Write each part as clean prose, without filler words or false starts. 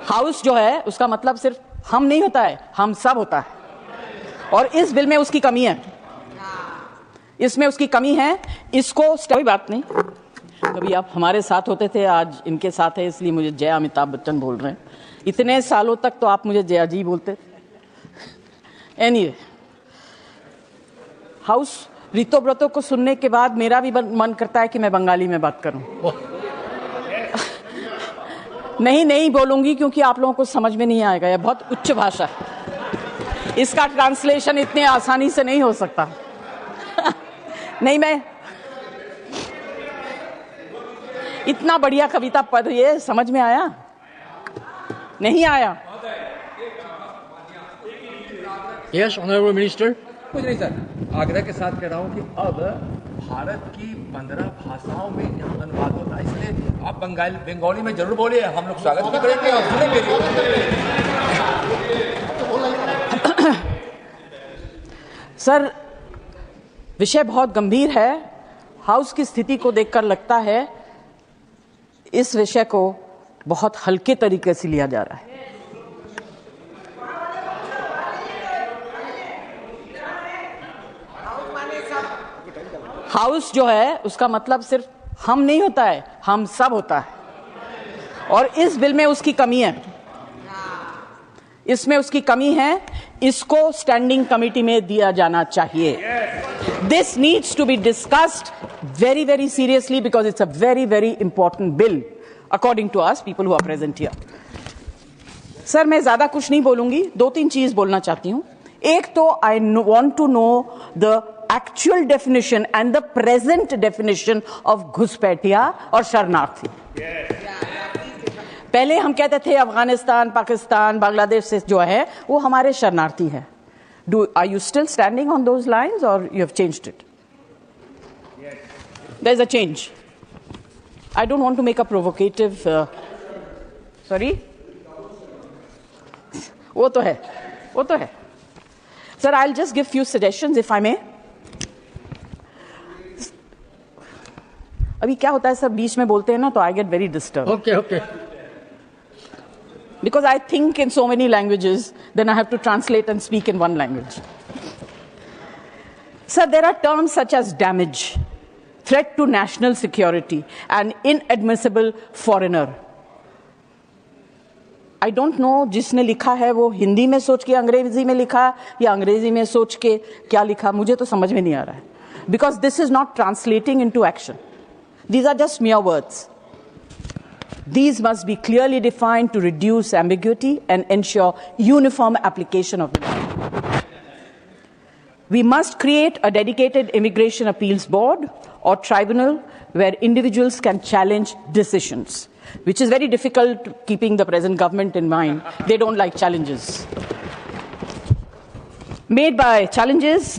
House जो है उसका मतलब सिर्फ हम नहीं होता है, हम सब होता है। और इस बिल में उसकी कमी है, इसमें उसकी कमी है। इसको कोई बात नहीं, कभी आप हमारे साथ होते थे, आज इनके साथ है, इसलिए मुझे जय अमिताभ बच्चन बोल रहे हैं। इतने सालों तक तो आप मुझे जया जी बोलते थे। एनीवे, हाउस रीतो ब्रतो को सुनने के बाद मेरा भी मन करता है कि मैं बंगाली में बात करूं। नहीं बोलूंगी क्योंकि आप लोगों को समझ में नहीं आएगा, यह बहुत उच्च भाषा है, इसका ट्रांसलेशन इतने आसानी से नहीं हो सकता। नहीं, मैं इतना बढ़िया कविता पढ़, ये समझ में आया नहीं आया? Yes honourable minister. कुछ नहीं सर, आग्रह के साथ कह रहा हूँ कि अब भारत की 15 भाषाओं में यहाँ अनुवाद होता है, इसलिए आप बंगाली में जरूर बोलिए, हम लोग स्वागत भी करेंगे और सुनेंगे। सर, विषय बहुत गंभीर है। हाउस की स्थिति को देखकर लगता है इस विषय को बहुत हल्के तरीके से लिया जा रहा है। हाउस जो है उसका मतलब सिर्फ हम नहीं होता है, हम सब होता है। और इस बिल में उसकी कमी है, इसमें उसकी कमी है। इसको स्टैंडिंग कमेटी में दिया जाना चाहिए। This needs to be discussed very, very seriously because it's a very, very important bill according to us people who are present here. Sir, मैं ज्यादा कुछ नहीं बोलूंगी, 2-3 चीज बोलना चाहती हूं। एक तो I want to know the actual definition and the present definition of घुसपैठिया और शरणार्थी। पहले हम कहते थे अफगानिस्तान, पाकिस्तान, बांग्लादेश से जो है वो हमारे शरणार्थी हैं। Are you still standing on those lines or you have changed it? There's a change. I don't want to make a provocative. Sorry? वो तो है. Sir, I'll just give few suggestions if I may. अभी क्या होता है sir, बीच में बोलते हैं ना तो I get very disturbed. Okay. Because I think in so many languages, then I have to translate and speak in one language. Sir, there are terms such as damage, threat to national security, and inadmissible foreigner. I don't know जिसने लिखा है वो हिंदी में सोच के अंग्रेजी में लिखा या अंग्रेजी में सोच के क्या लिखा, मुझे तो समझ में नहीं आ रहा है। Because this is not translating into action. These are just mere words. These must be clearly defined to reduce ambiguity and ensure uniform application of the law. We must create a dedicated immigration appeals board or tribunal where individuals can challenge decisions, which is very difficult keeping the present government in mind. They don't like challenges.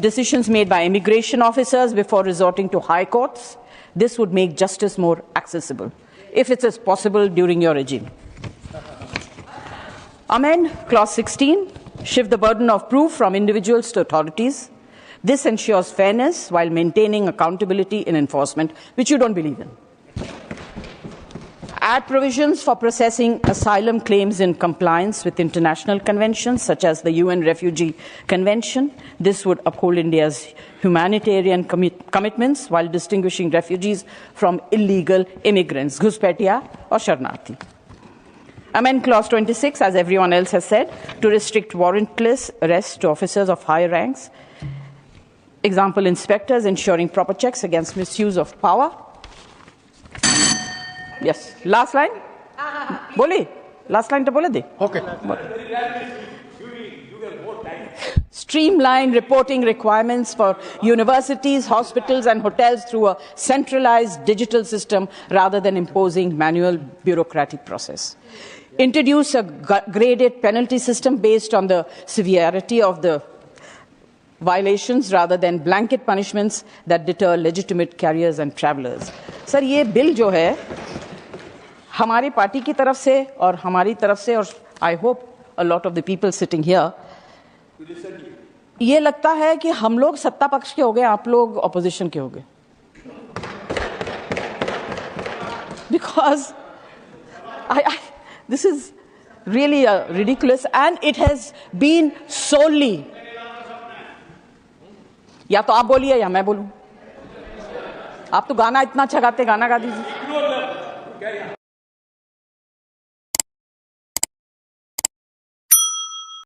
Decisions made by immigration officers before resorting to high courts. This would make justice more accessible, if it is possible during your regime. Amend Clause 16, shift the burden of proof from individuals to authorities. This ensures fairness while maintaining accountability in enforcement, which you don't believe in. Add provisions for processing asylum claims in compliance with international conventions, such as the UN Refugee Convention. This would uphold India's humanitarian commitments while distinguishing refugees from illegal immigrants, घुसपैठिया or शरणार्थी. Amend Clause 26, as everyone else has said, to restrict warrantless arrests to officers of high ranks. Example, inspectors ensuring proper checks against misuse of power. Yes. Last line? बोली? Last line तो बोले दे? Okay. Streamline reporting requirements for universities, hospitals and hotels through a centralized digital system rather than imposing manual bureaucratic process. Introduce a graded penalty system based on the severity of the violations rather than blanket punishments that deter legitimate carriers and travelers. Sir, ये bill जो है हमारी party की तरफ से और हमारी तरफ से और I hope a lot of the people sitting here, ये लगता है कि हम लोग सत्ता पक्ष के हो गए, आप लोग ऑपोजिशन के हो गए. Because This is really ridiculous, and it has been solely. या तो आप बोलिए या मैं बोलूं. आप तो गाना इतना अच्छा गाते, गाना गा दीजिए.